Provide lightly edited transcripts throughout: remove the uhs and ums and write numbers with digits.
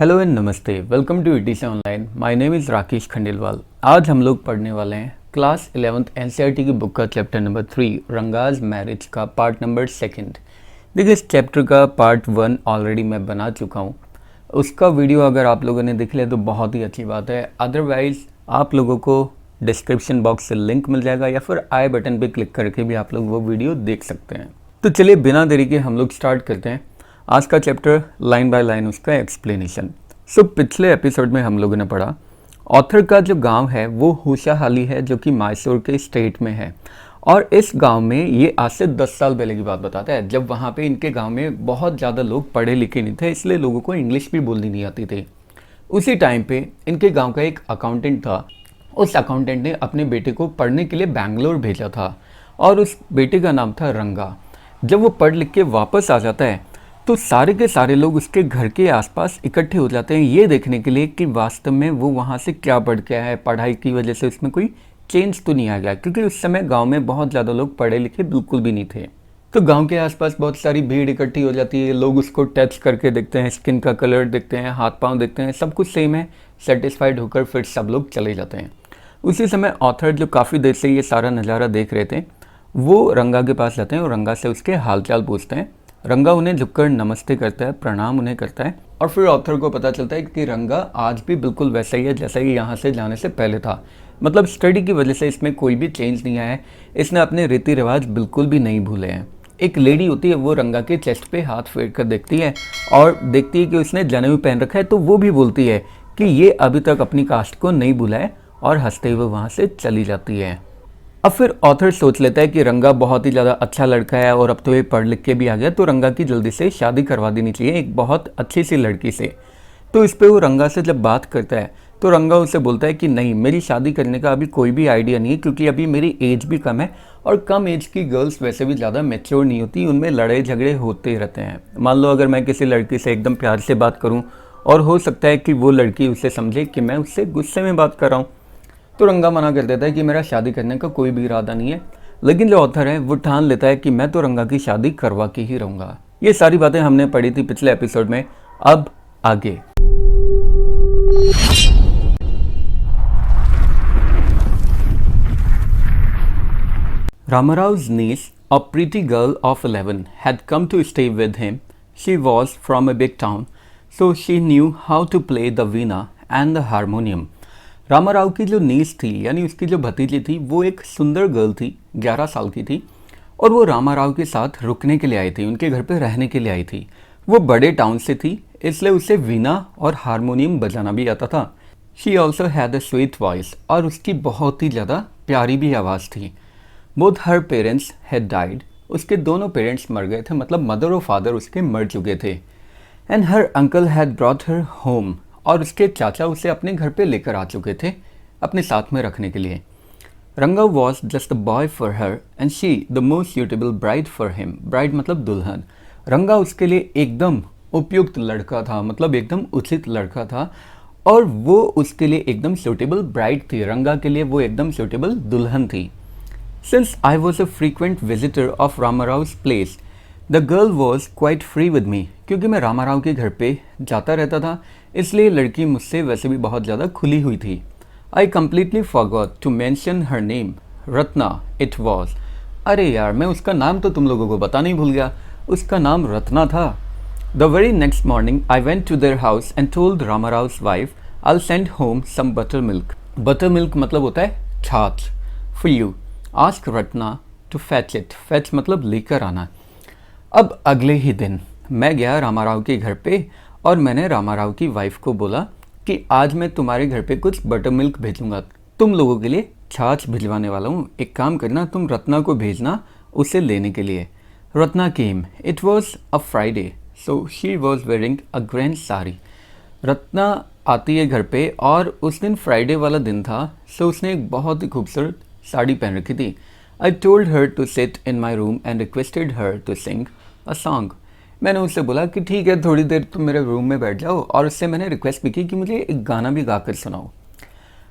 Hello and नमस्ते, welcome to ETC online. My name is Rakesh Khandelwal. आज हम लोग पढ़ने वाले हैं क्लास 11th एनसीईआरटी की बुक का चैप्टर नंबर 3 रंगाज मैरिज का पार्ट नंबर 2। देखिए, इस चैप्टर का पार्ट 1 ऑलरेडी मैं बना चुका हूँ। उसका वीडियो अगर आप लोगों ने देख लिया तो बहुत ही अच्छी बात है, अदरवाइज़ आप लोगों को डिस्क्रिप्शन बॉक्स से लिंक मिल जाएगा या फिर आई बटन पर क्लिक करके भी आप लोग वो वीडियो देख सकते हैं। तो चलिए बिना देरी के हम लोग स्टार्ट करते हैं आज का चैप्टर, लाइन बाय लाइन उसका एक्सप्लेनेशन। पिछले एपिसोड में हम लोगों ने पढ़ा ऑथर का जो गांव है वो होशाहाली है, जो कि मैसूर के स्टेट में है। और इस गांव में ये आज से 10 साल पहले की बात बताता है, जब वहाँ पे इनके गांव में बहुत ज़्यादा लोग पढ़े लिखे नहीं थे, इसलिए लोगों को इंग्लिश भी बोलनी नहीं आती थी। उसी टाइम पे इनके गाँव का एक अकाउंटेंट था। उस अकाउंटेंट ने अपने बेटे को पढ़ने के लिए बैंगलोर भेजा था और उस बेटे का नाम था रंगा। जब वो पढ़ लिख के वापस आ जाता है तो सारे के सारे लोग उसके घर के आसपास इकट्ठे हो जाते हैं ये देखने के लिए कि वास्तव में वो वहाँ से क्या पढ़ के आया है, पढ़ाई की वजह से उसमें कोई चेंज तो नहीं आ गया, क्योंकि उस समय गांव में बहुत ज़्यादा लोग पढ़े लिखे बिल्कुल भी नहीं थे। तो गांव के आसपास बहुत सारी भीड़ इकट्ठी हो जाती है, लोग उसको टच करके देखते हैं, स्किन का कलर देखते हैं, हाथ पाँव देखते हैं, सब कुछ सेम है। सेटिस्फाइड होकर फिर सब लोग चले जाते हैं। उसी समय ऑथर, जो काफ़ी देर से ये सारा नज़ारा देख रहे थे, वो रंगा के पास जाते हैं और रंगा से उसके हालचाल पूछते हैं। रंगा उन्हें झुककर नमस्ते करता है, प्रणाम उन्हें करता है। और फिर ऑथर को पता चलता है कि रंगा आज भी बिल्कुल वैसा ही है जैसा कि यहाँ से जाने से पहले था। मतलब स्टडी की वजह से इसमें कोई भी चेंज नहीं आया है। इसने अपने रीति रिवाज बिल्कुल भी नहीं भूले हैं। एक लेडी होती है, वो रंगा के चेस्ट पे हाथ फेर कर देखती है और देखती है कि उसने जनेऊ पहन रखा है, तो वो भी बोलती है कि ये अभी तक अपनी कास्ट को नहीं भूला है और हंसते हुए वहाँ से चली जाती है। अब फिर ऑथर सोच लेता है कि रंगा बहुत ही ज़्यादा अच्छा लड़का है और अब तो ये पढ़ लिख के भी आ गया, तो रंगा की जल्दी से शादी करवा देनी चाहिए एक बहुत अच्छी सी लड़की से। तो इस पे वो रंगा से जब बात करता है तो रंगा उससे बोलता है कि नहीं, मेरी शादी करने का अभी कोई भी आइडिया नहीं है, क्योंकि अभी मेरी एज भी कम है और कम एज की गर्ल्स वैसे भी ज़्यादा मैच्योर नहीं होती, उनमें लड़ाई झगड़े होते रहते हैं। मान लो अगर मैं किसी लड़की से एकदम प्यार से बात करूँ और हो सकता है कि वो लड़की उसे समझे कि मैं उससे गुस्से में बात कर रहा हूँ, तो रंगा मना कर देता है कि मेरा शादी करने का कोई भी इरादा नहीं है। लेकिन जो ऑथर है वो ठान लेता है कि मैं तो रंगा की शादी करवा के ही रहूँगा। ये सारी बातें हमने पढ़ी थी पिछले एपिसोड में। अब आगे Ramarao's niece, a pretty girl of 11, had come to stay with him. She was from a big town, so she knew how to play the veena and the harmonium. Rama Rao की जो नीस थी, यानी उसकी जो भतीजी थी, वो एक सुंदर गर्ल थी, 11 साल की थी और वो रामाराव के साथ रुकने के लिए आई थी, उनके घर पे रहने के लिए आई थी। वो बड़े टाउन से थी, इसलिए उसे वीणा और हारमोनियम बजाना भी आता था। She also had a sweet voice, और उसकी बहुत ही ज़्यादा प्यारी भी आवाज़ थी। Both her parents had died, उसके दोनों पेरेंट्स मर गए थे, मतलब मदर और फादर उसके मर चुके थे। And her uncle had brought her home, और उसके चाचा उसे अपने घर पे लेकर आ चुके थे अपने साथ में रखने के लिए। रंगा was just a boy for her and she the most suitable bride for him. Bride मतलब दुल्हन। रंगा उसके लिए एकदम उपयुक्त लड़का था, मतलब एकदम उचित लड़का था, और वो उसके लिए एकदम सूटेबल ब्राइड थी। रंगा के लिए वो एकदम सूटेबल दुल्हन थी। Since I was a frequent visitor of Ramarao's place, the girl was quite free with me. क्योंकि मैं रामाराव के घर पे जाता रहता था, इसलिए लड़की मुझसे वैसे भी बहुत ज़्यादा खुली हुई थी। I completely forgot to mention her name, Ratna it was. अरे यार, मैं उसका नाम तो तुम लोगों को बताना ही भूल गया, उसका नाम रत्ना था। The very next morning I went to their house and told Ramarao's wife I will send home some buttermilk. Buttermilk मतलब होता है छाछ। For you, ask Ratna to fetch it. Fetch मतलब लेकर आना। अब अगले ही दिन मैं गया रामाराव के घर पे और मैंने रामाराव की वाइफ को बोला कि आज मैं तुम्हारे घर पे कुछ बटर मिल्क भेजूंगा, तुम लोगों के लिए छाछ भिजवाने वाला हूँ। एक काम करना, तुम रत्ना को भेजना उसे लेने के लिए। Ratna came. It was a Friday, so she was wearing a grand sari. Ratna आती है घर पे और उस दिन फ्राइडे वाला दिन था, सो उसने एक बहुत ही खूबसूरत साड़ी पहन रखी थी। I told her to sit in my room and requested her to sing a song. मैंने उससे बोला कि ठीक है, थोड़ी देर तुम मेरे रूम में बैठ जाओ, और उससे मैंने रिक्वेस्ट भी की कि मुझे एक गाना भी गाकर सुनाओ।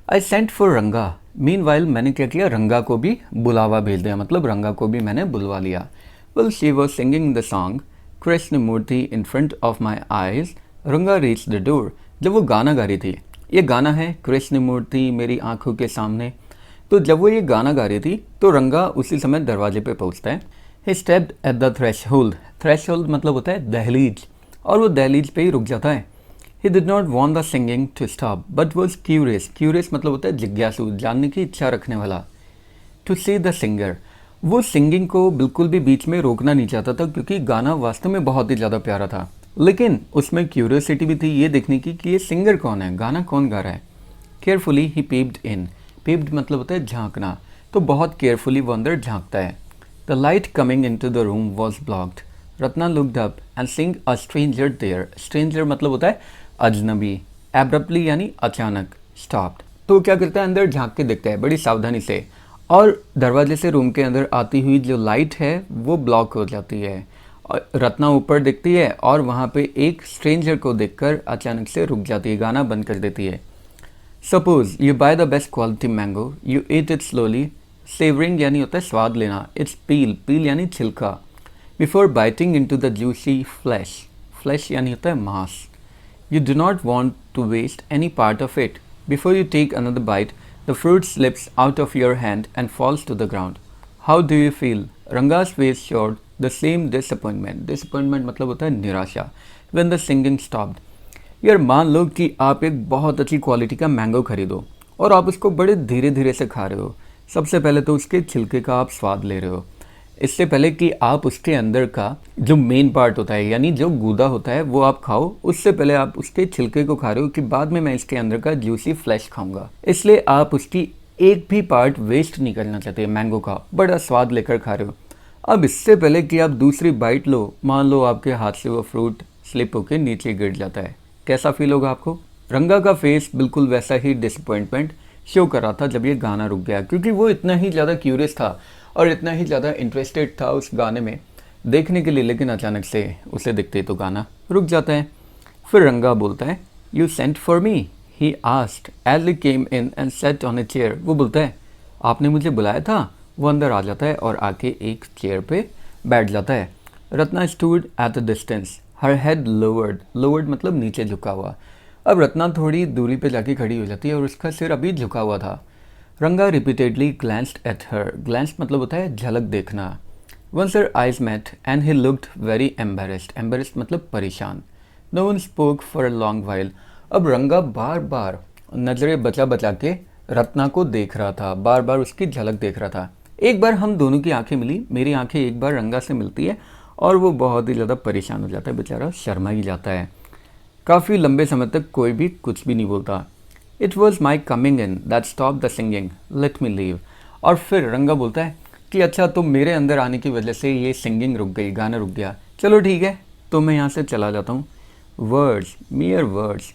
आई सेंट फॉर रंगा। मीनवाइल मैंने क्या किया, रंगा को भी बुलावा भेज दिया, मतलब रंगा को भी मैंने बुलवा लिया। Well she was singing the song Krishna Murthy in front of my eyes Ranga reach the door. जब वो गाना गा रही थी, ये गाना है कृष्ण मूर्ति मेरी आंखों के सामने। तो जब वो ये गाना गा रही थी तो रंगा उसी समय दरवाजे पे पहुंचता है। ही stepped at the threshold. Threshold मतलब होता है दहलीज, और वो दहलीज पे ही रुक जाता है। He did not want the singing to stop but was curious. Curious मतलब होता है जिज्ञासु, जानने की इच्छा रखने वाला। टू सी द सिंगर, वो सिंगिंग को बिल्कुल भी बीच में रोकना नहीं चाहता था क्योंकि गाना वास्तव में बहुत ही ज़्यादा प्यारा था। लेकिन उसमें क्यूरियोसिटी भी थी ये देखने की कि ये सिंगर कौन है, गाना कौन गा रहा है। केयरफुली ही पीप्ड इन। पीप्ड मतलब होता है झांकना, तो बहुत केयरफुली वो अंदर झांकता है। The light coming into the room was blocked. Ratna looked up and seeing a stranger there. Stranger मतलब होता है अजनबी। एब्रप्टली यानी अचानक। स्टॉप्ड, तो क्या करता है, अंदर झांक के देखता है बड़ी सावधानी से, और दरवाजे से रूम के अंदर आती हुई जो लाइट है वो ब्लॉक हो जाती है। और रत्ना ऊपर देखती है और वहाँ पे एक स्ट्रेंजर को देखकर अचानक से रुक जाती है, गाना बंद कर देती है। Suppose you by the best quality mango, you eat it slowly. Savouring यानी होता है स्वाद लेना। इट्स पील, पील यानी छिलका। Before biting into the juicy flesh, flesh यानी होता है मांस। You do not want to waste any part of it. Before you take another bite, the fruit slips out of your hand and falls to the ground. How do you feel? Ranga's face showed the same disappointment. Disappointment मतलब होता है निराशा। When the singing stopped. यार मान लो कि आप एक बहुत अच्छी क्वालिटी का मैंगो खरीदो और आप उसको बड़े धीरे धीरे से खा रहे हो। सबसे पहले तो उसके छिलके का आप स्वाद ले रहे हो, इससे पहले कि आप उसके अंदर का जो मेन पार्ट होता है यानी जो गूदा होता है वो आप खाओ, उससे पहले आप उसके छिलके को खा रहे हो कि बाद में मैं इसके अंदर का जूसी फ्लैश खाऊंगा। इसलिए आप उसकी एक भी पार्ट वेस्ट नहीं करना चाहते, मैंगो का बड़ा स्वाद लेकर खा रहे हो। अब इससे पहले कि आप दूसरी बाइट लो, मान लो आपके हाथ से वो फ्रूट स्लिप होकर नीचे गिर जाता है, कैसा फील होगा आपको? रंगा का फेस बिल्कुल वैसा ही डिसअपॉइंटमेंट शो कर रहा था जब ये गाना रुक गया, क्योंकि वो इतना ही ज़्यादा क्यूरियस था और इतना ही ज़्यादा इंटरेस्टेड था उस गाने में देखने के लिए। लेकिन अचानक से उसे दिखते तो गाना रुक जाता है। फिर रंगा बोलता है, you sent for me, he asked as he came in and sat on a chair. वो बोलता है, आपने मुझे बुलाया था। वो अंदर आ जाता है और आके एक चेयर पे बैठ जाता है। Ratna stood at a distance, her head lowered. Lowered मतलब नीचे झुका हुआ। अब रत्ना थोड़ी दूरी पे जाके खड़ी हो जाती है और उसका सिर अभी झुका हुआ था। Ranga repeatedly glanced at her. Glanced मतलब होता है झलक देखना। Once her eyes met and he looked very embarrassed. Embarrassed मतलब परेशान। No one spoke for a long while. अब रंगा बार बार नजरें बचा बचा के रत्ना को देख रहा था, बार बार उसकी झलक देख रहा था। एक बार हम दोनों की आंखें मिली, मेरी आंखें एक बार रंगा से मिलती है और वो बहुत ही ज़्यादा परेशान हो जाता है, बेचारा शर्मा ही जाता है। काफ़ी लंबे समय तक कोई भी कुछ भी नहीं बोलता। It was my coming in that stop the singing, let me leave. और फिर रंगा बोलता है कि अच्छा, तो मेरे अंदर आने की वजह से ये सिंगिंग रुक गई, गाना रुक गया, चलो ठीक है, तो मैं यहाँ से चला जाता हूँ। Words, mere words.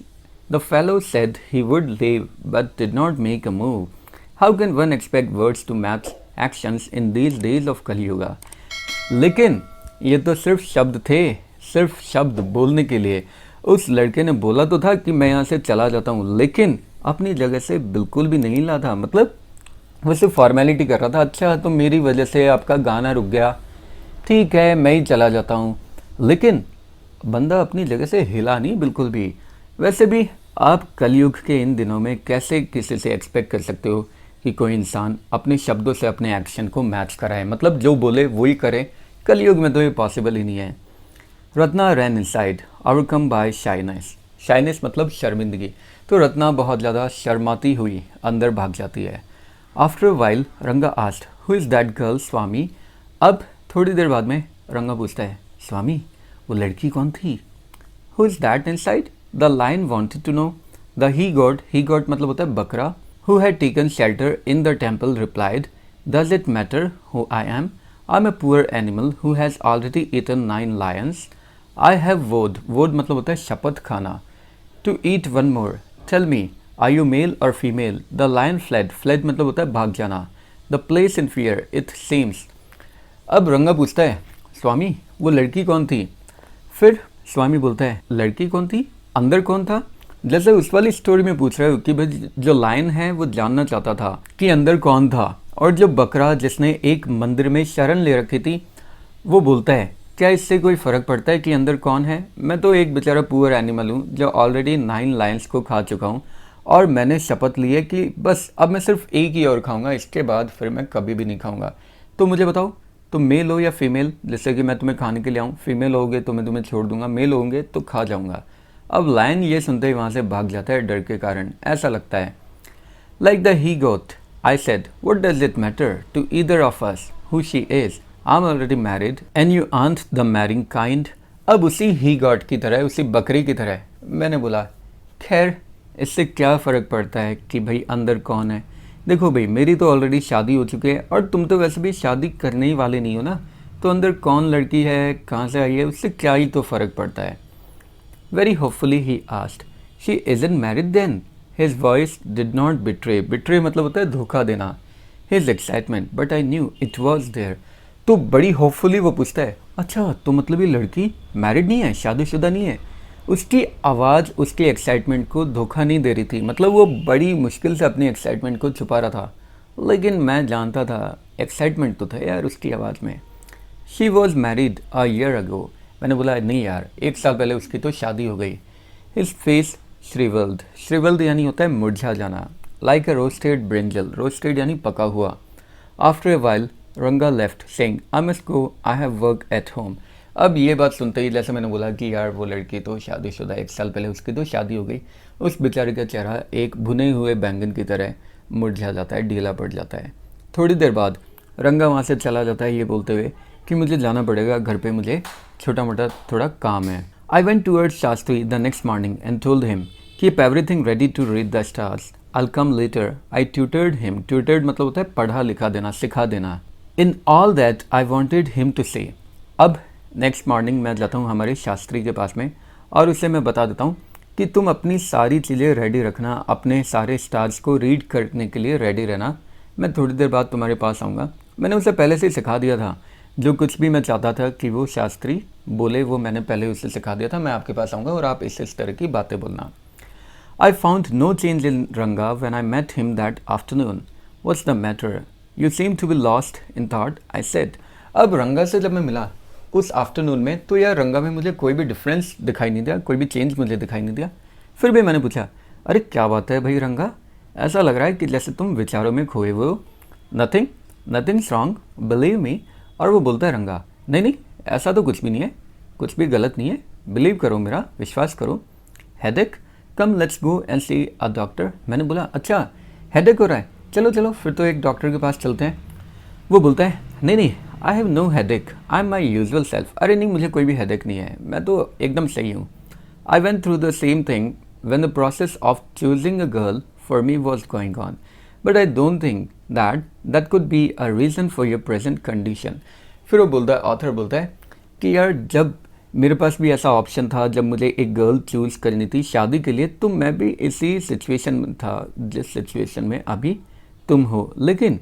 The fellow said he would leave but did not make a move. How can one expect words to match actions in these days of Kaliyuga. लेकिन ये तो सिर्फ शब्द थे, सिर्फ शब्द बोलने के लिए। उस लड़के ने बोला तो था कि मैं यहाँ से चला जाता हूँ, लेकिन अपनी जगह से बिल्कुल भी नहीं हिला था। मतलब वो सिर्फ फॉर्मेलिटी कर रहा था। अच्छा, तो मेरी वजह से आपका गाना रुक गया, ठीक है, मैं ही चला जाता हूँ। लेकिन बंदा अपनी जगह से हिला नहीं बिल्कुल भी। वैसे भी आप कलयुग के इन दिनों में कैसे किसी से एक्सपेक्ट कर सकते हो कि कोई इंसान अपने शब्दों से अपने एक्शन को मैच कराए, मतलब जो बोले वही करे। कलयुग में तो ये पॉसिबल ही नहीं है। Ratna ran inside, overcome by shyness. Shyness मतलब शर्मिंदगी। तो रत्ना बहुत ज़्यादा शर्माती हुई अंदर भाग जाती है। After while Ranga asked, who is that girl Swami. अब थोड़ी देर बाद में रंगा पूछता है, स्वामी वो लड़की कौन थी? Who is that inside, the lion wanted to know. The he goat मतलब होता है बकरा, who had taken shelter in the temple replied, does it matter who I am? I am a poor animal who has already eaten 9 lions. I have vowed, vowed मतलब होता है शपथ खाना, to eat 1 more. Tell me, are you male और female? The lion fled, fled मतलब होता है भाग जाना। The place in fear it seems. अब रंगा पूछता है, स्वामी वो लड़की कौन थी? फिर स्वामी बोलता है, लड़की कौन थी, अंदर कौन था? जैसे उस वाली स्टोरी में पूछ रहे हो कि भाई जो लायन है वो जानना चाहता था कि अंदर कौन था, और जो बकरा जिसने एक मंदिर में शरण ले रखी थी वो बोलता है क्या इससे कोई फ़र्क पड़ता है कि अंदर कौन है? मैं तो एक बेचारा पुअर एनिमल हूँ जो ऑलरेडी 9 लायंस को खा चुका हूँ और मैंने शपथ ली है कि बस अब मैं सिर्फ एक ही और खाऊंगा, इसके बाद फिर मैं कभी भी नहीं खाऊंगा। तो मुझे बताओ, तुम मेल हो या फीमेल? जैसे कि मैं तुम्हें खाने के लिए आऊँ, फीमेल होगे तो मैं तुम्हें छोड़ दूंगा, मेल होंगे तो खा जाऊंगा। अब लायन ये सुनते ही वहाँ से भाग जाता है डर के कारण, ऐसा लगता है। Like the he goat, I said, what does it matter to either of us who she is? I'm already married and you aren't the marrying kind. अब उसी he goat की तरह, उसी बकरी की तरह मैंने बोला, खैर इससे क्या फ़र्क पड़ता है कि भाई अंदर कौन है? देखो भाई, मेरी तो ऑलरेडी शादी हो चुकी है और तुम तो वैसे भी शादी करने ही वाले नहीं हो ना, तो अंदर कौन लड़की है, कहाँ से आई है, उससे क्या ही तो फ़र्क पड़ता है। Very hopefully he asked, she isn't married then? His voice did not betray. Betray मतलब होता है धोखा देना। His excitement, but I knew it was there. तो बड़ी होपफुली वो पूछता है, अच्छा तो मतलब ये लड़की मैरिड नहीं है, शादीशुदा नहीं है? उसकी आवाज़ उसके एक्साइटमेंट को धोखा नहीं दे रही थी, मतलब वो बड़ी मुश्किल से अपनी एक्साइटमेंट को छुपा रहा था, लेकिन मैं जानता था एक्साइटमेंट तो था यार उसकी आवाज़ में। She was married a year ago. मैंने बोला नहीं यार, 1 साल पहले उसकी तो शादी हो गई। हिज फेस श्रिवल्ड, श्रिवल्ड यानी होता है मुरझा जाना, लाइक अ रोस्टेड ब्रिंजल, रोस्टेड यानी पका हुआ। आफ्टर ए वाइल रंगा left saying I must go, I have work at home. अब ये बात सुनते ही जैसे मैंने बोला कि यार वो लड़की तो शादीशुदा, 1 साल पहले उसकी तो शादी हो गई, उस बेचारे का चेहरा एक भुने हुए बैंगन की तरह मुरझा जाता है, ढीला पड़ जाता है। थोड़ी देर बाद रंगा वहाँ से चला जाता है ये बोलते हुए कि मुझे जाना पड़ेगा, घर पे मुझे छोटा मोटा थोड़ा काम है। I went towards Shastri the next morning and told him keep everything ready to read the stars, I come later. I tutored him, tutored मतलब होता है पढ़ा लिखा देना, सिखा देना। In all that I wanted him to say. अब next morning मैं जाता हूँ हमारे शास्त्री के पास में और उसे मैं बता देता हूँ कि तुम अपनी सारी चीज़ें रेडी रखना, अपने सारे स्टार्स को रीड करने के लिए रेडी रहना, मैं थोड़ी देर बाद तुम्हारे पास आऊँगा। मैंने उसे पहले से ही सिखा दिया था, जो कुछ भी मैं चाहता था कि वो शास्त्री बोले वो मैंने पहले उसे सिखा दिया था। मैं आपके पास आऊँगा और आप इस तरह की बातें बोलना। I found no change in Ranga when I met him that afternoon. What's the matter? You seem to be lost in thought, I said. अब रंगा से जब मैं मिला उस आफ्टरनून में, तो यार रंगा में मुझे कोई भी डिफरेंस दिखाई नहीं दिया, कोई भी चेंज मुझे दिखाई नहीं दिया। फिर भी मैंने पूछा, अरे क्या बात है भाई रंगा, ऐसा लग रहा है कि जैसे तुम विचारों में खोए हुए हो। Nothing, nothings wrong, believe me. और वो बोलता है रंगा, नहीं नहीं ऐसा तो कुछ भी नहीं है, कुछ भी गलत नहीं है, बिलीव करो, मेरा विश्वास करो। Headache, come let's go and see a doctor. मैंने बोला अच्छा हेडेक हो रहा है, चलो चलो फिर तो एक डॉक्टर के पास चलते हैं। वो बोलता है नहीं नहीं, I have no headache, I am my usual self. अरे नहीं, मुझे कोई भी हेडेक नहीं है, मैं तो एकदम सही हूँ। I went through the same thing when the process of choosing a girl for me was going on, but I don't think that could be a reason for your present condition. फिर वो बोलता है, author बोलता है कि यार जब मेरे पास भी ऐसा ऑप्शन था, जब मुझे एक गर्ल चूज़ करनी थी शादी के लिए, तो मैं भी इसी सिचुएशन में था जिस सिचुएशन में अभी तुम हो, लेकिन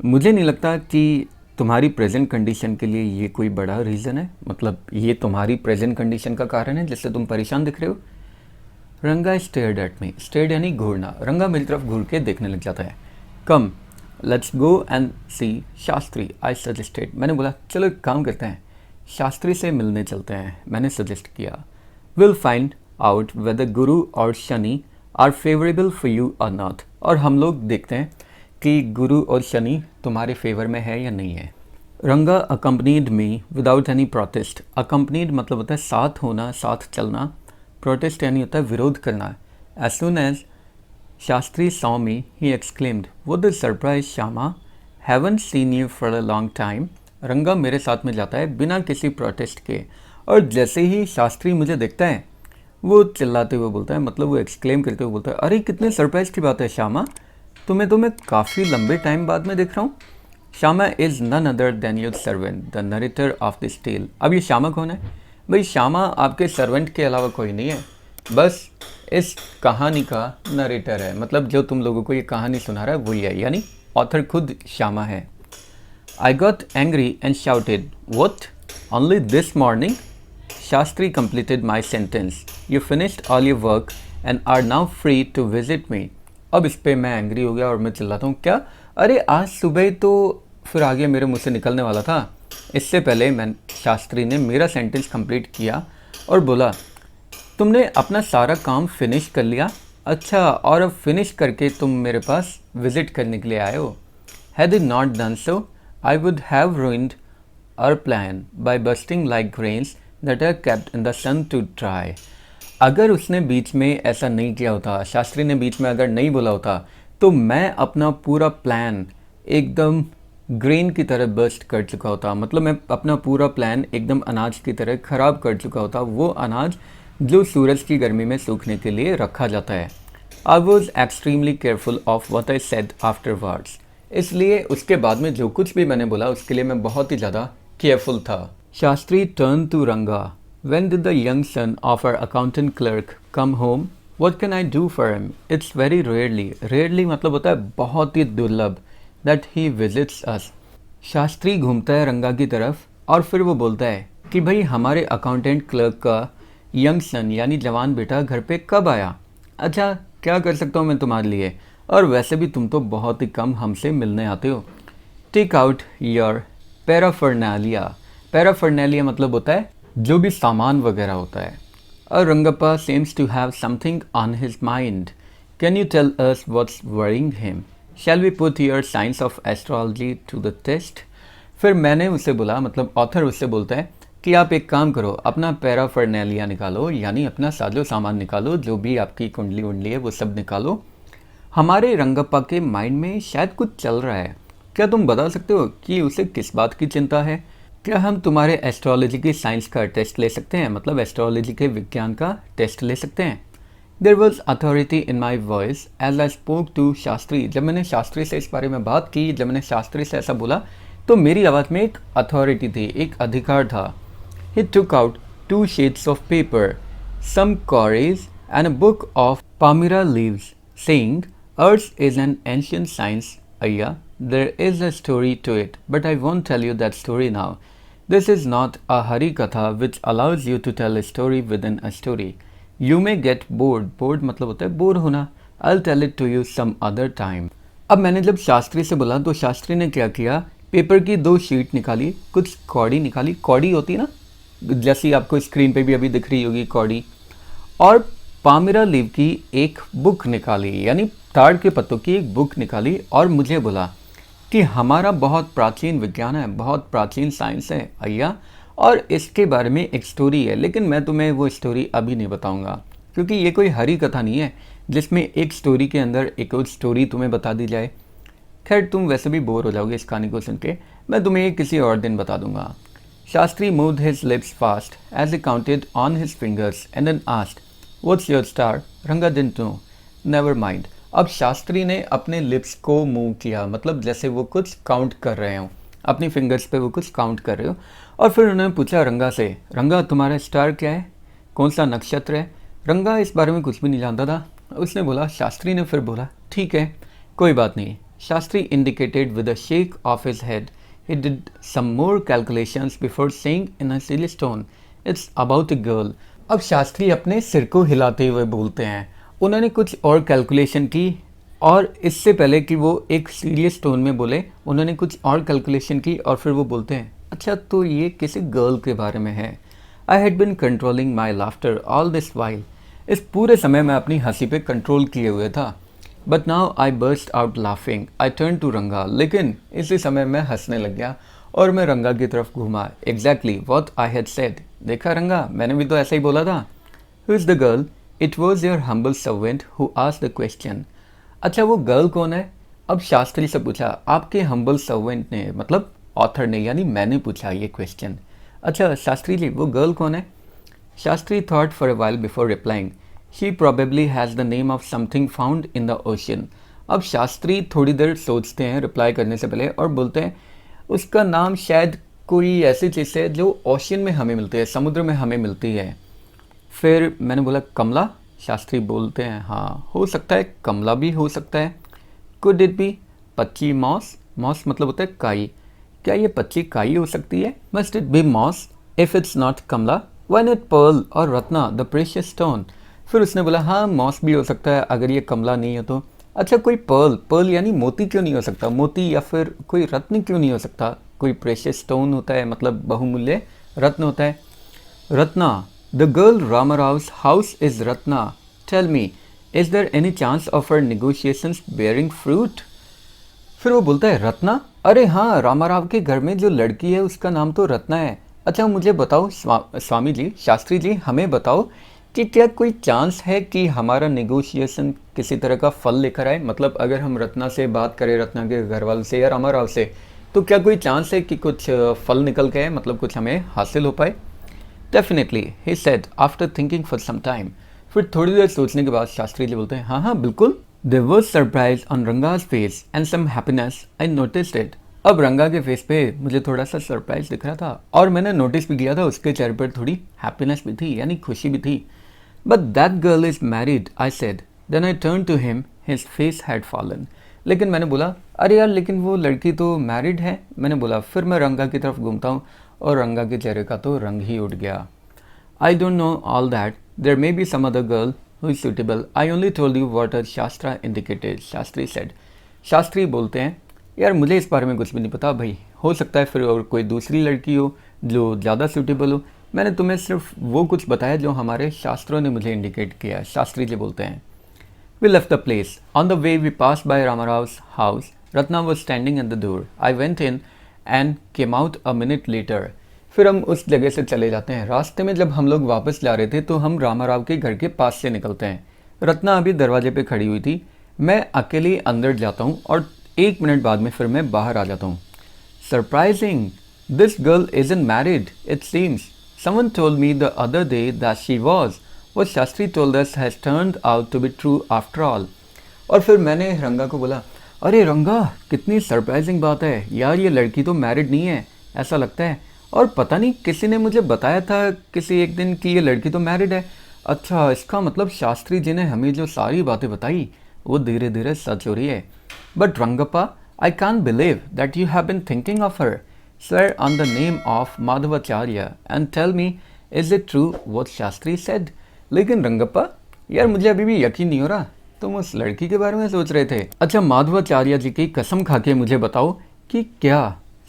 मुझे नहीं लगता कि तुम्हारी प्रेजेंट कंडीशन के लिए ये कोई बड़ा रीज़न है, मतलब ये तुम्हारी प्रेजेंट कंडीशन का कारण है जिससे तुम परेशान दिख रहे हो। रंगा स्टेयर्ड एट मी, स्टेयर्ड यानी घूरना, रंगा मेरी तरफ घूर के देखने लग जाता है। Come let's go and see Shastri, I suggested. मैंने बोला चलो एक काम करते हैं, शास्त्री से मिलने चलते हैं, मैंने सजेस्ट किया। Will find out whether Guru और Shani are favourable for you or not, और हम लोग देखते हैं कि गुरु और शनि तुम्हारे फेवर में है या नहीं है। रंगा accompanied me without any protest. Accompanied मतलब होता है साथ होना, साथ चलना, प्रोटेस्ट यानी होता है विरोध करना। As soon as Shastri saw me, he exclaimed, "What a surprise, Shama! Haven't seen you for a long time." रंगा मेरे साथ में जाता है बिना किसी प्रोटेस्ट के, और जैसे ही शास्त्री मुझे देखता है वो चिल्लाते हुए बोलता है, मतलब वो एक्सक्लेम करते हुए बोलता है, अरे कितने सरप्राइज की बात है श्यामा, तुम्हें तो मैं काफ़ी लंबे टाइम बाद में देख रहा हूँ। Shyama is none other than your servant the narrator of this tale. अब ये श्यामा कौन है? भाई श्यामा आपके सर्वेंट के अलावा कोई नहीं है, बस इस कहानी का नरेटर है, मतलब जो तुम लोगों को ये कहानी सुना रहा है वही है, यानी ऑथर खुद श्यामा है। I got angry and shouted, what, only this morning? Shastri completed my sentence, you finished all your work and are now free to visit me. अब इस पर मैं एंग्री हो गया और मैं चिल्लाता हूँ, क्या, अरे आज सुबह तो फिर आगे मेरे मुँह से निकलने वाला था इससे पहले शास्त्री ने मेरा सेंटेंस कंप्लीट किया और बोला, तुमने अपना सारा काम फिनिश कर लिया? अच्छा, और अब फिनिश करके तुम मेरे पास विजिट करने के लिए आए हो? Had he not done so, I would have ruined our plan by bursting like grains that are kept in the sun to dry. अगर उसने बीच में ऐसा नहीं किया होता, शास्त्री ने बीच में अगर नहीं बोला होता, तो मैं अपना पूरा प्लान एकदम ग्रेन की तरह बर्स्ट कर चुका होता। मतलब मैं अपना पूरा प्लान एकदम अनाज की तरह ख़राब कर चुका होता, वो अनाज जो सूरज की गर्मी में सूखने के लिए रखा जाता है। I was extremely careful of what I said afterwards. इसलिए उसके बाद में जो कुछ भी मैंने बोला उसके लिए मैं बहुत ही ज़्यादा केयरफुल था। Shastri turned to Ranga. When did the young son of our accountant clerk come home? What can I do for him? It's very rarely. Rarely मतलब होता है बहुत ही दुर्लभ। That he visits us. Shastri घूमता है रंगा की तरफ और फिर वो बोलता है कि भाई हमारे अकाउंटेंट क्लर्क का यंग सन यानी जवान बेटा घर पे कब आया? अच्छा, क्या कर सकता हूँ मैं तुम्हारे लिए? और वैसे भी तुम तो बहुत ही कम हमसे मिलने आते हो। Take out your paraphernalia. Paraphernalia मतलब होता है जो भी सामान वगैरह होता है। और Rangappa seems to have something on his mind. Can you tell us what's worrying him? Shall we put your science of astrology to the test? फिर मैंने उससे बोला, मतलब ऑथर उससे बोलता है कि आप एक काम करो, अपना पैराफर्नालिया निकालो, यानी अपना साजो सामान निकालो, जो भी आपकी कुंडली वुंडली है वो सब निकालो। हमारे रंगप्पा के माइंड में शायद कुछ चल रहा है। क्या तुम बता सकते हो कि उसे किस बात की चिंता है? क्या हम तुम्हारे एस्ट्रोलॉजी की साइंस का टेस्ट ले सकते हैं? मतलब एस्ट्रोलॉजी के विज्ञान का टेस्ट ले सकते हैं। There was authority in my voice as I spoke to Shastri. जब मैंने शास्त्री से इस बारे में बात की, जब मैंने शास्त्री से ऐसा बोला, तो मेरी आवाज़ में एक अथॉरिटी थी, एक अधिकार था। He took out 2 sheets of paper, some quarries, and a book of palmyra leaves, saying, Earth is an ancient science, Ayya. There is a story to it, but I won't tell you that story now. This is not a Hari Katha which allows you to tell a story within a story. You may get bored. Bored मतलब होता है bore होना. I'll tell it to you some other time. अब मैंने जब शास्त्री से बोला तो शास्त्री ने क्या किया, पेपर की 2 शीट निकाली, कुछ कौड़ी निकाली, कौड़ी होती है ना, जैसी आपको स्क्रीन पे भी अभी दिख रही होगी कौड़ी, और पामिरा लीव की एक बुक निकाली, यानी ताड़ के पत्तों की एक बुक निकाली, और मुझे बोला कि हमारा बहुत प्राचीन विज्ञान है, बहुत प्राचीन साइंस है अय्या, और इसके बारे में एक स्टोरी है, लेकिन मैं तुम्हें वो स्टोरी अभी नहीं बताऊंगा, क्योंकि ये कोई हरी कथा नहीं है जिसमें एक स्टोरी के अंदर एक और स्टोरी तुम्हें बता दी जाए। खैर, तुम वैसे भी बोर हो जाओगे इस कहानी को सुन के, मैं तुम्हें किसी और दिन बता दूंगा। Shastri moved his lips fast as he counted on his fingers and then asked, What's your star? Ranga didn't know. Never mind. अब शास्त्री ने अपने लिप्स को मूव किया, मतलब जैसे वो कुछ काउंट कर रहे हो, अपनी फिंगर्स पे वो कुछ काउंट कर रहे हो, और फिर उन्होंने पूछा रंगा से, रंगा तुम्हारा स्टार क्या है, कौन सा नक्षत्र है? रंगा इस बारे में कुछ भी नहीं जानता था। उसने बोला, शास्त्री ने फिर बोला, ठीक है, कोई बात नहीं। Shastri indicated with a shake of his head. He did some more calculations before saying in a serious tone, It's about a girl. अब शास्त्री अपने सिर को हिलाते हुए बोलते हैं, उन्होंने कुछ और कैलकुलेशन की, और इससे पहले कि वो एक सीरियस टोन में बोले, उन्होंने कुछ और कैलकुलेशन की, और फिर वो बोलते हैं, अच्छा तो ये किसी गर्ल के बारे में है। I had been controlling my laughter all this while. इस पूरे समय मैं अपनी हंसी पे कंट्रोल किए हुए था। But now I burst out laughing. I turned to Ranga. लेकिन इसी समय मैं हंसने लग गया और मैं रंगा की तरफ घूमा। Exactly what I had said. देखा रंगा, मैंने भी तो ऐसा ही बोला था। Who is the girl? It was your humble servant who asked the question. अच्छा, वो गर्ल कौन है? अब शास्त्री से पूछा, आपके हम्बल सर्वेंट ने, मतलब ऑथर ने, यानी मैंने पूछा ये क्वेश्चन। अच्छा शास्त्री जी, वो गर्ल कौन है? Shastri thought for a while before replying. She probably has the name of something found in the ocean. अब शास्त्री थोड़ी देर सोचते हैं रिप्लाई करने से पहले और बोलते हैं, उसका नाम शायद कोई ऐसी चीज़ है जो ओशन में हमें मिलती है, समुद्र में हमें मिलती है। फिर मैंने बोला, कमला? शास्त्री बोलते हैं, हाँ हो सकता है, कमला भी हो सकता है। कुड इट बी पच्ची मॉस? मॉस मतलब होता है काई। क्या ये पच्ची काई हो सकती है? Must it be moss? If it's not Kamala, why not pearl or Ratna the precious stone? फिर उसने बोला, हाँ मॉस भी हो सकता है अगर ये कमला नहीं है तो। अच्छा कोई पर्ल, पर्ल यानी मोती क्यों नहीं हो सकता? मोती या फिर कोई रत्न क्यों नहीं हो सकता? कोई प्रेशियस स्टोन होता है, मतलब बहुमूल्य रत्न होता है। Ratna, the girl Ramarao's house is Ratna, tell me is there any chance of our negotiations bearing fruit. फिर वो बोलता है रत्ना, अरे हाँ, रामाराव के घर में जो लड़की है उसका नाम तो रत्ना है। अच्छा मुझे बताओ स्वामी जी, शास्त्री जी, हमें बताओ कि क्या कोई चांस है कि हमारा नेगोशिएशन किसी तरह का फल लेकर आए। मतलब अगर हम रत्ना से बात करें, रत्ना के घर वालों से या रामाराव से, तो क्या कोई चांस है कि कुछ फल निकल के आए, मतलब कुछ हमें हासिल हो पाए। Definitely, he said after thinking for some time. फिर थोड़ी देर सोचने के बाद शास्त्री जी बोलते हैं, हाँ हाँ बिल्कुल। There was surprise on Ranga's face and some happiness. I noticed it. अब रंगा के फेस पे मुझे थोड़ा सा सरप्राइज दिख रहा था और मैंने नोटिस भी किया था, उसके चेहरे पर थोड़ी हैप्पीनेस भी थी, यानी खुशी भी थी। But that girl is married, I said. Then I turn to him, his face had fallen. लेकिन मैंने बोला, अरे यार लेकिन वो लड़की तो मैरिड है, मैंने बोला। फिर मैं रंगा की तरफ घूमता हूँ और रंगा के चेहरे का तो रंग ही उड़ गया। I don't know all that. There may be some other girl who is suitable. I only told you what a Shastra indicated. Shastri said. Shastri बोलते हैं, यार मुझे इस बारे में कुछ भी नहीं पता भाई, हो सकता है फिर और कोई दूसरी लड़की हो जो ज़्यादा सूटेबल हो। मैंने तुम्हें सिर्फ वो कुछ बताया जो हमारे शास्त्रों ने मुझे इंडिकेट किया। शास्त्री जी बोलते हैं, We left the place. On the way we passed by Ramarav's house. Ratna was standing at the door. I went in and came out a minute later. फिर हम उस जगह से चले जाते हैं। रास्ते में जब हम लोग वापस जा रहे थे तो हम रामाराव के घर के पास से निकलते हैं। रत्ना अभी दरवाजे पे खड़ी हुई थी। मैं अकेले अंदर जाता हूँ और 1 मिनट बाद में फिर मैं बाहर आ जाता हूँ। Surprising, this girl isn't married it seems. Someone told me the other day that she was. What Shastri told us has turned out to be true after all. और फिर मैंने रंगा को बोला, अरे रंगा कितनी सरप्राइजिंग बात है यार, ये लड़की तो मैरिड नहीं है ऐसा लगता है, और पता नहीं किसी ने मुझे बताया था किसी एक दिन कि ये लड़की तो मैरिड है। अच्छा, इसका मतलब शास्त्री जी ने हमें जो सारी बातें बताई वो धीरे धीरे सच हो रही है। But Rangappa, I can't believe that you have been thinking of her. Swear on the name of Madhvacharya and tell me, is it true what Shastri said. लेकिन रंगप्पा, यार मुझे अभी भी यकीन नहीं हो रहा, तुम उस लड़की के बारे में सोच रहे थे। अच्छा माधवाचार्य जी की कसम खा के मुझे बताओ कि क्या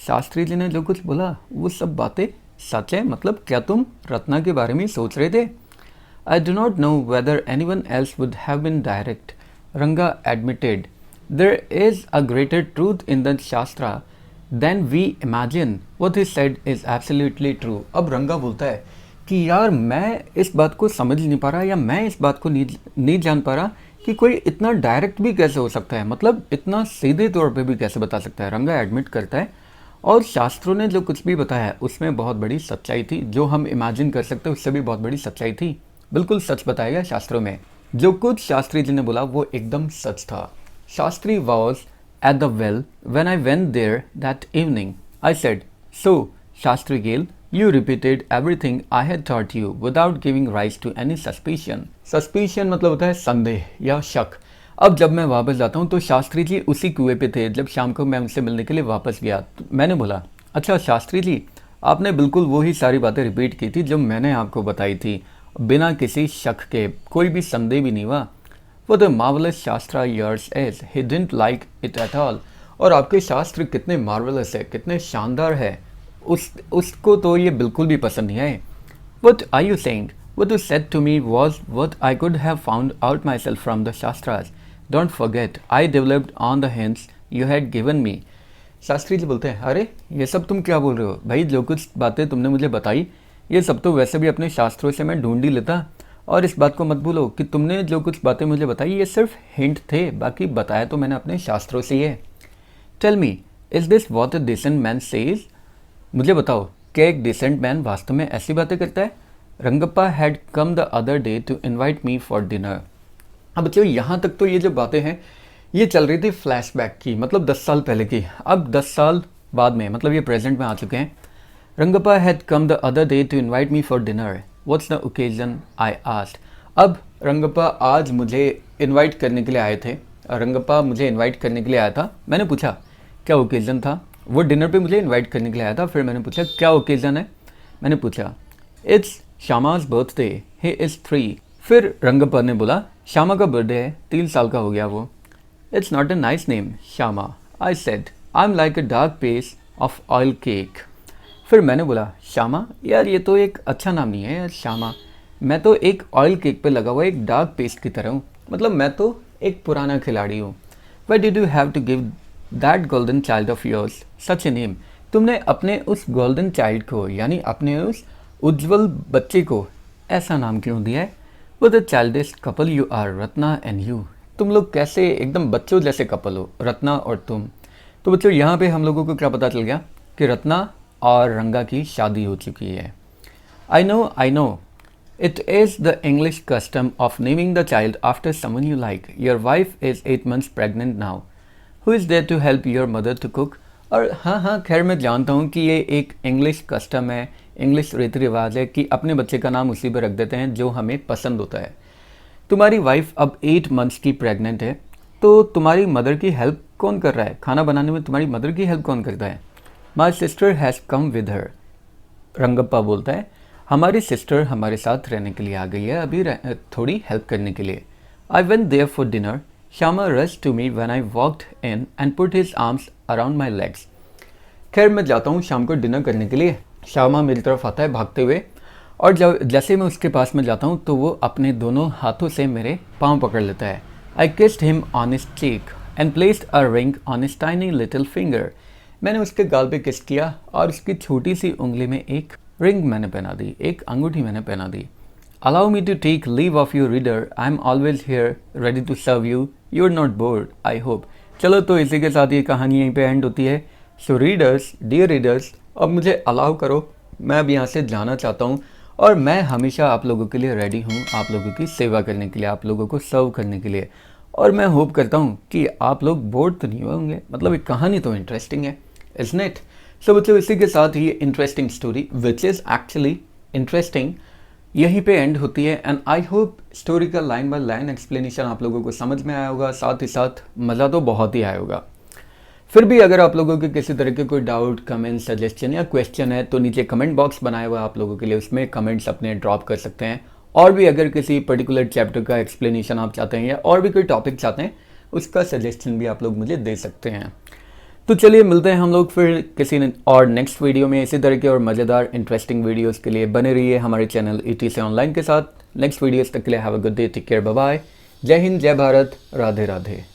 शास्त्री जी ने जो कुछ बोला वो सब बातें सच है, मतलब क्या तुम रत्ना के बारे में सोच रहे थे। I do not know whether anyone else would have been direct, Ranga admitted. There is a greater truth in the shastra than we imagine. What he said is absolutely true. अब रंगा बोलता है कि यार मैं इस बात को समझ नहीं पा रहा, या मैं इस बात को नहीं जान पा रहा कि कोई इतना डायरेक्ट भी कैसे हो सकता है, मतलब इतना सीधे तौर पे भी कैसे बता सकता है। रंगा एडमिट करता है, और शास्त्रों ने जो कुछ भी बताया है उसमें बहुत बड़ी सच्चाई थी, जो हम इमेजिन कर सकते हैं उससे भी बहुत बड़ी सच्चाई थी। बिल्कुल सच बताया गया शास्त्रों में। जो कुछ शास्त्री जी ने बोला वो एकदम सच था। Shastri was at the well when I went there that evening. I said, so Shastri गेल, you repeated everything I had taught you without giving rise to any suspicion. Suspicion मतलब होता है संदेह या शक। अब जब मैं वापस जाता हूँ तो शास्त्री जी उसी कुएं पे थे जब शाम को मैं उनसे मिलने के लिए वापस गया। तो मैंने बोला, अच्छा शास्त्री जी, आपने बिल्कुल वही सारी बातें रिपीट की थी जो मैंने आपको बताई थी, बिना किसी शक के, कोई भी संदेह भी नहीं हुआ। वो द मार्वलस शास्त्रा yours is, he didn't like it at all. और आपके शास्त्र कितने मार्वलस है, कितने शानदार है, उसको तो ये बिल्कुल भी पसंद नहीं आए। What are you saying? What you said to me was what I could have found out myself from the Shastras. Don't forget, I developed on the hints you had given me. Shastri ji बोलते हैं, अरे ये सब तुम क्या बोल रहे हो भाई, जो कुछ बातें तुमने मुझे बताई ये सब तो वैसे भी अपने शास्त्रों से मैं ढूंढ ही लेता। और इस बात को मत भूलो कि तुमने जो कुछ बातें मुझे बताई ये सिर्फ हिंट थे, बाकी बताया तो मैंने अपने शास्त्रों से ही है। Tell me, is this what a decent man says? मुझे बताओ, क्या एक डिसेंट मैन वास्तव में ऐसी बातें करता है। Rangappa had come the other day to invite me for dinner. अब बच्चों यहाँ तक तो ये जो बातें हैं ये चल रही थी फ्लैशबैक की, मतलब 10 साल पहले की। अब 10 साल बाद में, मतलब ये प्रेजेंट में आ चुके हैं। Rangappa had come the other day to invite me for dinner, what's the occasion, I asked. अब रंगप्पा आज मुझे इन्वाइट करने के लिए आए थे, रंगप्पा मुझे इन्वाइट करने के लिए आया था। मैंने पूछा क्या ओकेजन था, वो डिनर पे मुझे इनवाइट करने के लिए आया था। फिर मैंने पूछा क्या ओकेजन है, मैंने पूछा इट्स श्यामाज बर्थडे, ही इज़ 3। फिर रंगप्पा ने बोला श्यामा का बर्थडे है, 3 साल का हो गया वो। It's not a nice name Shyama, I said, I am like a dark place of oil cake. फिर मैंने बोला श्यामा, यार ये तो एक अच्छा नाम नहीं है यार श्यामा, मैं तो एक ऑयल केक पे लगा हुआ एक डार्क पेस्ट की तरह हूँ, मतलब मैं तो एक पुराना खिलाड़ी हूँ। Why did you have to give that golden child of yours such a name? तुमने अपने उस गोल्डन चाइल्ड को यानी अपने उस उज्जवल बच्चे को ऐसा नाम क्यों दिया है? वो the childish couple you are, Ratna and you. तुम लोग कैसे एकदम बच्चों जैसे कपल हो, रत्ना और तुम। तो बच्चों यहाँ पे हम लोगों को क्या पता चल गया कि रत्ना और रंगा की शादी हो चुकी है। I know it is the English custom of naming the child after someone you like. Your wife is 8 months pregnant now. Who is there to help your mother to cook? और हाँ, खैर मैं जानता हूँ कि ये एक इंग्लिश कस्टम है, इंग्लिश रीति रिवाज है कि अपने बच्चे का नाम उसी पर रख देते हैं जो हमें पसंद होता है। तुम्हारी वाइफ अब 8 months की प्रेग्नेंट है, तो तुम्हारी मदर की हेल्प कौन कर रहा है? खाना बनाने में तुम्हारी मदर की हेल्प कौन करता है? My sister has come with her. Rangappa बोलता है हमारी सिस्टर हमारे साथ रहने के लिए आ गई है, अभी थोड़ी हेल्प करने के लिए। I went there for dinner. Shyama rush to me when I walked in and put his arms around my legs. खैर मैं जाता हूँ शाम को डिनर करने के लिए। श्यामा मेरी तरफ आता है भागते हुए, और जब जैसे मैं उसके पास में जाता हूँ तो वो अपने दोनों हाथों से मेरे पाँव पकड़ लेता है। I kissed him on his cheek and placed a ring on his tiny little finger. मैंने उसके गाल पे किस किया और उसकी छोटी सी उंगली में एक रिंग मैंने पहना दी, एक अंगूठी मैंने पहना दी। Allow me to take leave of you reader, I am always here ready to serve you, you are not bored I hope. चलो तो इसी के साथ ये कहानी यहीं पे एंड होती है। सो रीडर्स, डियर रीडर्स, अब मुझे अलाउ करो, मैं अब यहाँ से जाना चाहता हूँ और मैं हमेशा आप लोगों के लिए रेडी हूँ, आप लोगों की सेवा करने के लिए, आप लोगों को सर्व करने के लिए। और मैं होप करता हूँ कि आप लोग बोर्ड तो नहीं होंगे, मतलब एक कहानी तो इंटरेस्टिंग है, इज़न्ट इट? सो बच्चों इसी के साथ ही interesting story which is actually interesting यहीं पे एंड होती है। एंड आई होप स्टोरी का लाइन बाय लाइन एक्सप्लेनेशन आप लोगों को समझ में आया होगा, साथ ही साथ मज़ा तो बहुत ही आया होगा। फिर भी अगर आप लोगों के किसी तरह के कोई डाउट, कमेंट, सजेशन या क्वेश्चन है तो नीचे कमेंट बॉक्स बनाया हुआ है आप लोगों के लिए, उसमें कमेंट्स अपने ड्रॉप कर सकते हैं। और भी अगर किसी पर्टिकुलर चैप्टर का एक्सप्लेनेशन आप चाहते हैं या और भी कोई टॉपिक चाहते हैं उसका सजेशन भी आप लोग मुझे दे सकते हैं। तो चलिए मिलते हैं हम लोग फिर किसी और नेक्स्ट वीडियो में। इसी तरह के और मज़ेदार इंटरेस्टिंग वीडियोज़ के लिए बने रहिए हमारे चैनल ETC ऑनलाइन के साथ। नेक्स्ट वीडियोज़ तक के लिए have a good day, take care, bye bye. जय हिंद, जय भारत, राधे राधे।